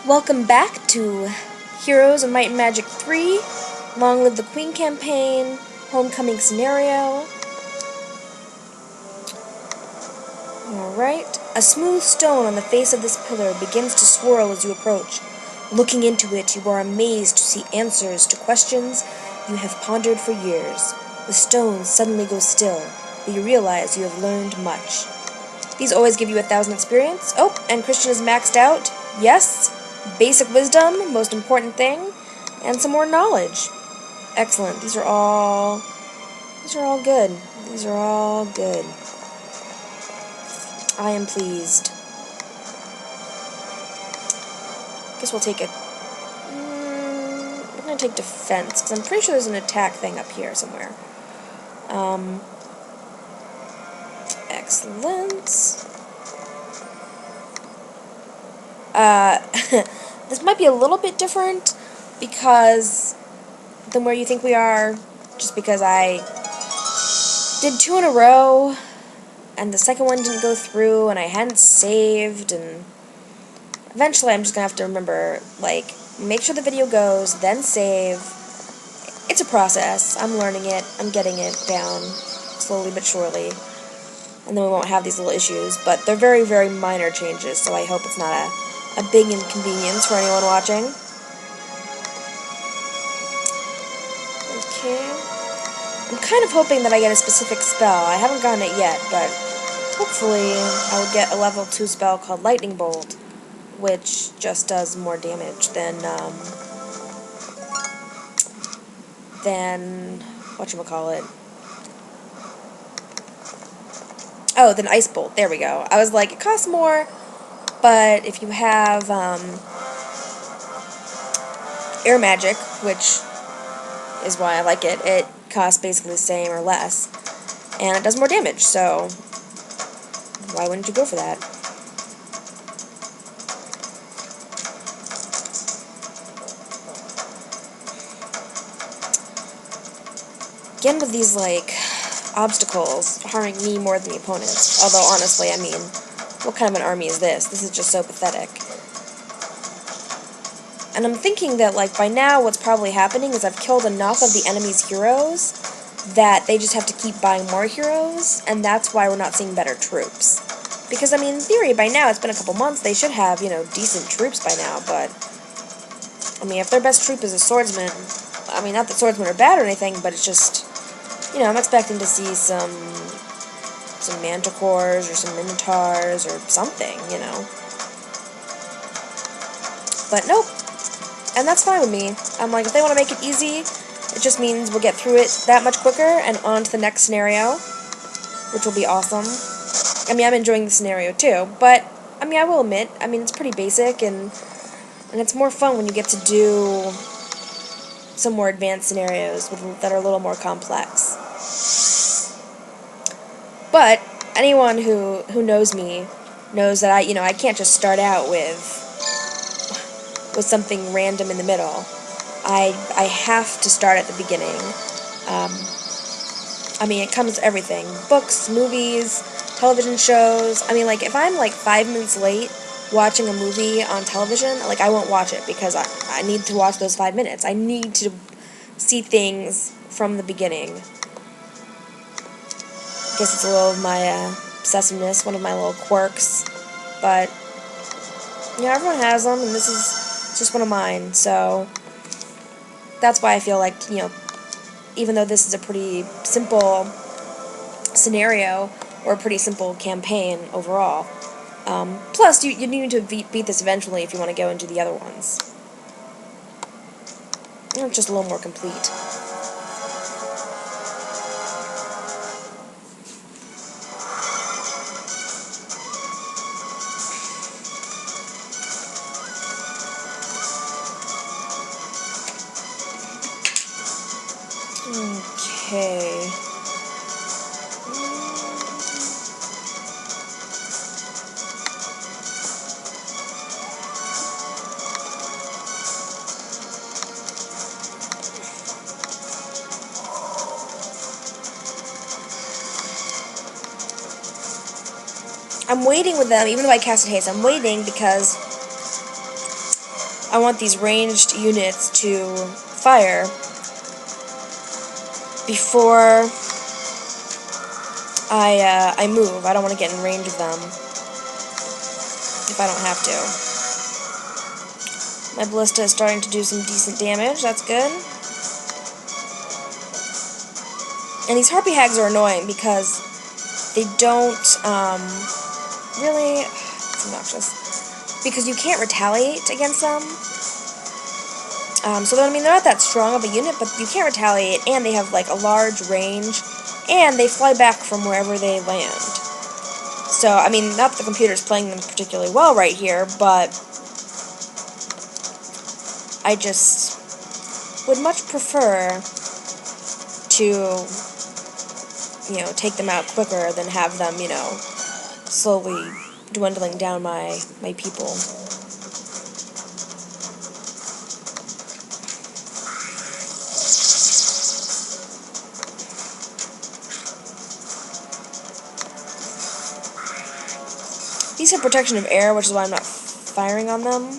Welcome back to Heroes of Might and Magic 3, Long Live the Queen campaign, Homecoming scenario. Alright. A smooth stone on the face of this pillar begins to swirl as you approach. Looking into it, you are amazed to see answers to questions you have pondered for years. The stone suddenly goes still, but you realize you have learned much. These always give you 1,000 experience. Oh, and Christian is maxed out. Yes. Basic wisdom, most important thing, and some more knowledge. Excellent. These are all good. These are all good. I am pleased. Guess we'll take it. I'm gonna take defense because I'm pretty sure there's an attack thing up here somewhere. Excellent. This might be a little bit different because than where you think we are, just because I did 2 in a row and the second one didn't go through and I hadn't saved, and eventually I'm just gonna have to remember, like, make sure the video goes, then save. It's a process. I'm learning it. I'm getting it down slowly but surely, and then we won't have these little issues, but they're very, very minor changes, so I hope it's not a big inconvenience for anyone watching. Okay. I'm kind of hoping that I get a specific spell. I haven't gotten it yet, but hopefully I will get a level 2 spell called Lightning Bolt, which just does more damage than whatchamacallit. Oh, than Ice Bolt. There we go. I was like, it costs more, but if you have air magic, which is why I like it, it costs basically the same or less, and it does more damage, so why wouldn't you go for that? Again with these, like, obstacles harming me more than the opponents, although honestly, I mean, what kind of an army is this? This is just so pathetic. And I'm thinking that, like, by now what's probably happening is I've killed enough of the enemy's heroes that they just have to keep buying more heroes, and that's why we're not seeing better troops. Because, I mean, in theory, by now, it's been a couple months, they should have, you know, decent troops by now, but, I mean, if their best troop is a swordsman, I mean, not that swordsmen are bad or anything, but it's just, you know, I'm expecting to see some manticores or some minotaurs or something, you know. But nope. And that's fine with me. I'm like, if they want to make it easy, it just means we'll get through it that much quicker and on to the next scenario, which will be awesome. I mean, I'm enjoying the scenario too, but, I mean, I will admit, I mean, it's pretty basic, and it's more fun when you get to do some more advanced scenarios that are a little more complex. But anyone who knows me knows that I can't just start out with something random in the middle. I have to start at the beginning. I mean, it comes to everything. Books, movies, television shows. I mean, like, if I'm, like, 5 minutes late watching a movie on television, like, I won't watch it because I need to watch those 5 minutes. I need to see things from the beginning. I guess it's a little of my obsessiveness, one of my little quirks, but, you know, everyone has them, and this is just one of mine, so that's why I feel like, you know, even though this is a pretty simple scenario, or a pretty simple campaign overall, plus you need to beat this eventually if you want to go into the other ones. It's just a little more complete. Okay. I'm waiting with them, even though I casted haste. I'm waiting because I want these ranged units to fire before I move. I don't want to get in range of them if I don't have to. My ballista is starting to do some decent damage. That's good. And these harpy hags are annoying because they don't really... It's obnoxious. Because you can't retaliate against them. So, I mean, they're not that strong of a unit, but you can't retaliate, and they have, like, a large range, and they fly back from wherever they land. So, I mean, not that the computer's playing them particularly well right here, but I just would much prefer to, you know, take them out quicker than have them, you know, slowly dwindling down my people. These have protection of air, which is why I'm not firing on them.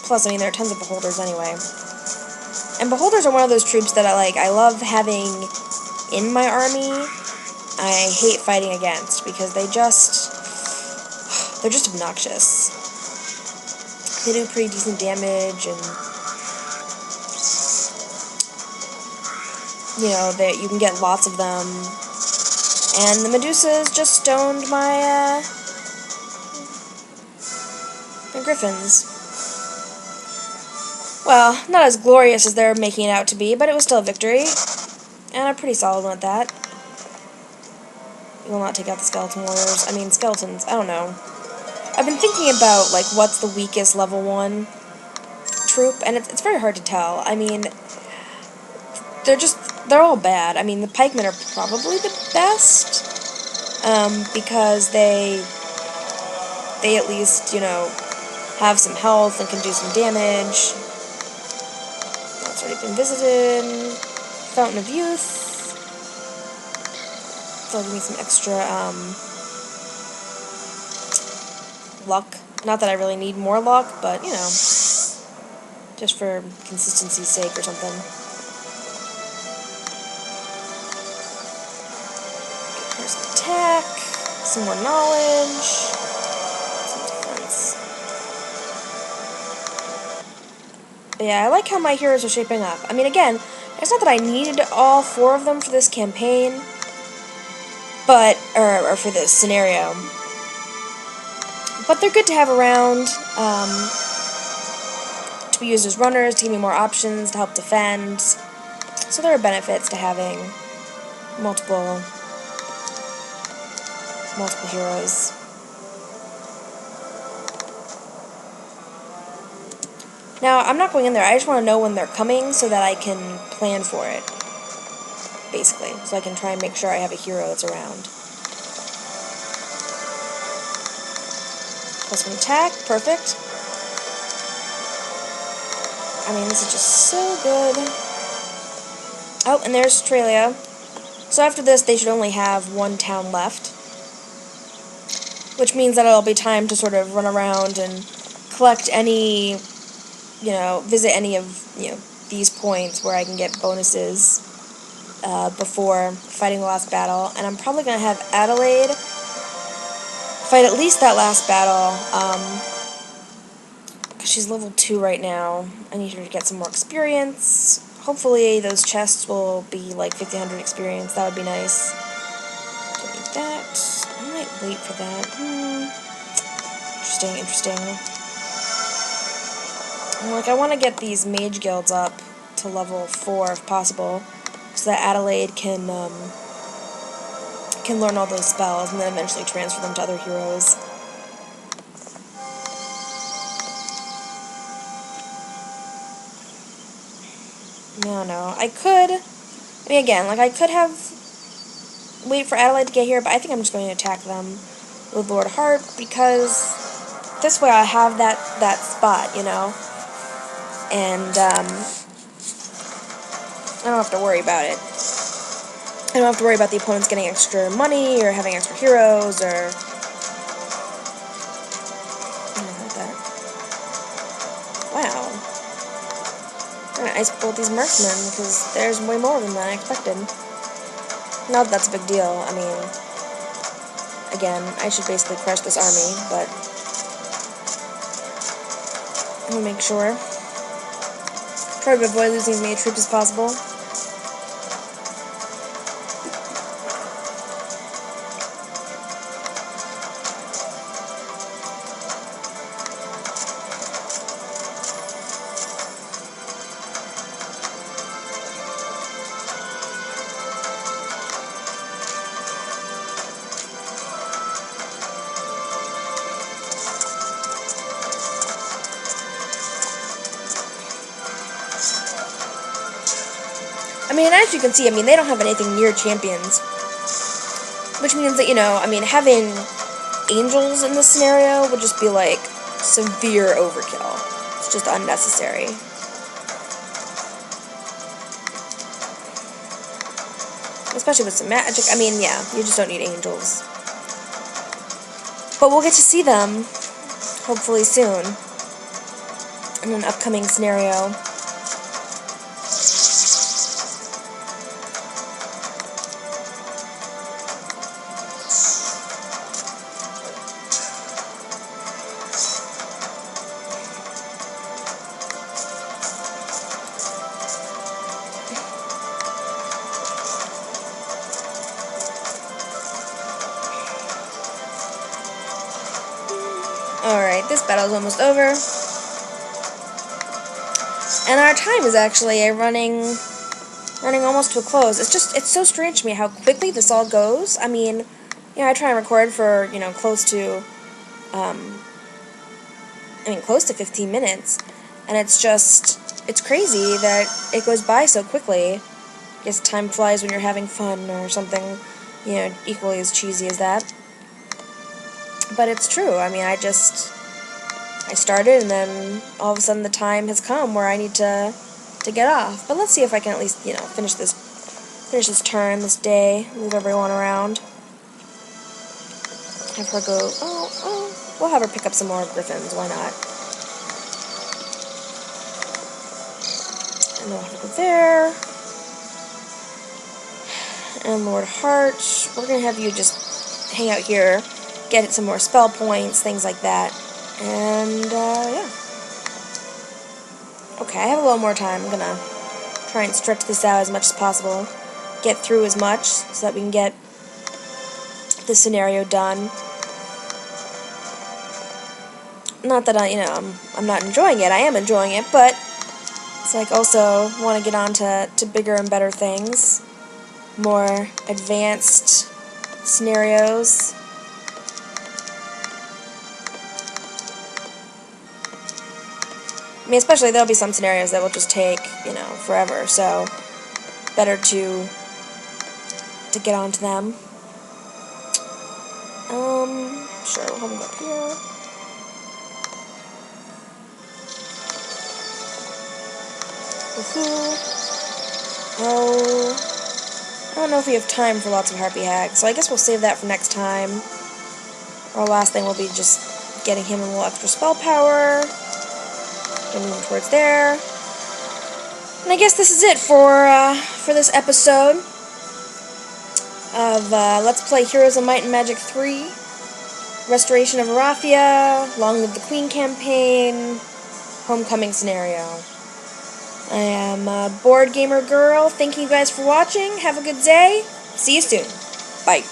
Plus, I mean, there are tons of beholders anyway. And beholders are one of those troops that I love having in my army. I hate fighting against because they're just obnoxious. They do pretty decent damage, and you know, that you can get lots of them. And the Medusas just stoned my griffins. Well, not as glorious as they're making it out to be, but it was still a victory. And a pretty solid one at that. You will not take out the skeleton warriors. I mean, skeletons, I don't know. I've been thinking about, like, what's the weakest level 1 troop, and it's very hard to tell. I mean, they're all bad. I mean, the pikemen are probably the best, because they at least, you know, have some health and can do some damage. That's already been visited. Fountain of Youth. That'll give me some extra, luck. Not that I really need more luck, but, you know, just for consistency's sake or something. First attack, some more knowledge, some defense. But yeah, I like how my heroes are shaping up. I mean, again, it's not that I needed all 4 of them for this campaign, but, or for this scenario. But they're good to have around, to be used as runners, to give me more options, to help defend. So there are benefits to having multiple heroes. Now, I'm not going in there, I just want to know when they're coming so that I can plan for it, basically. So I can try and make sure I have a hero that's around. +1 attack, perfect. I mean, this is just so good. Oh, and there's Australia. So after this, they should only have 1 town left. Which means that it'll be time to sort of run around and collect any, you know, visit any of, you know, these points where I can get bonuses before fighting the last battle. And I'm probably going to have Adelaide fight at least that last battle, because she's level 2 right now. I need her to get some more experience. Hopefully those chests will be like 1,500 experience. That would be nice. Don't need that. I might wait for that. Interesting. Like, I want to get these mage guilds up to level 4 if possible, so that Adelaide can learn all those spells and then eventually transfer them to other heroes. No. I mean, again, like, I could have wait for Adelaide to get here, but I think I'm just going to attack them with Lord Harp, because this way I have that spot, you know, and I don't have to worry about it. I don't have to worry about the opponents getting extra money or having extra heroes or anything like that. Wow. I'm gonna ice bolt these marksmen because there's way more of them than I expected. Not that that's a big deal. I mean, again, I should basically crush this army, but we'll make sure. Try to avoid losing as many troops as possible. I mean, as you can see, I mean, they don't have anything near champions. Which means that, you know, I mean, having angels in this scenario would just be, like, severe overkill. It's just unnecessary. Especially with some magic. I mean, yeah, you just don't need angels. But we'll get to see them, hopefully soon, in an upcoming scenario. Alright, this battle's almost over. And our time is actually running almost to a close. It's so strange to me how quickly this all goes. I mean, you know, I try and record for, you know, close to 15 minutes. And it's crazy that it goes by so quickly. I guess time flies when you're having fun or something, you know, equally as cheesy as that. But it's true. I mean, I started, and then all of a sudden the time has come where I need to get off. But let's see if I can at least, you know, finish this turn, this day, move everyone around. Have her go, we'll have her pick up some more griffins, why not? And then we'll have her go there. And Lord Heart, we're going to have you just hang out here, get some more spell points, things like that. And, yeah. Okay, I have a little more time. I'm gonna try and stretch this out as much as possible. Get through as much so that we can get this scenario done. Not that I'm not enjoying it. I am enjoying it, but it's like also want to get on to bigger and better things. More advanced scenarios. I mean, especially there'll be some scenarios that will just take, you know, forever, so better to get onto them. Sure, we'll have them go up here. Woohoo. Oh, I don't know if we have time for lots of harpy hags, so I guess we'll save that for next time. Our last thing will be just getting him a little extra spell power. Moving towards there. And I guess this is it for this episode of Let's Play Heroes of Might and Magic 3. Restoration of Arathia, Long Live the Queen campaign, Homecoming scenario. I am Board Gamer Girl. Thank you guys for watching. Have a good day. See you soon. Bye.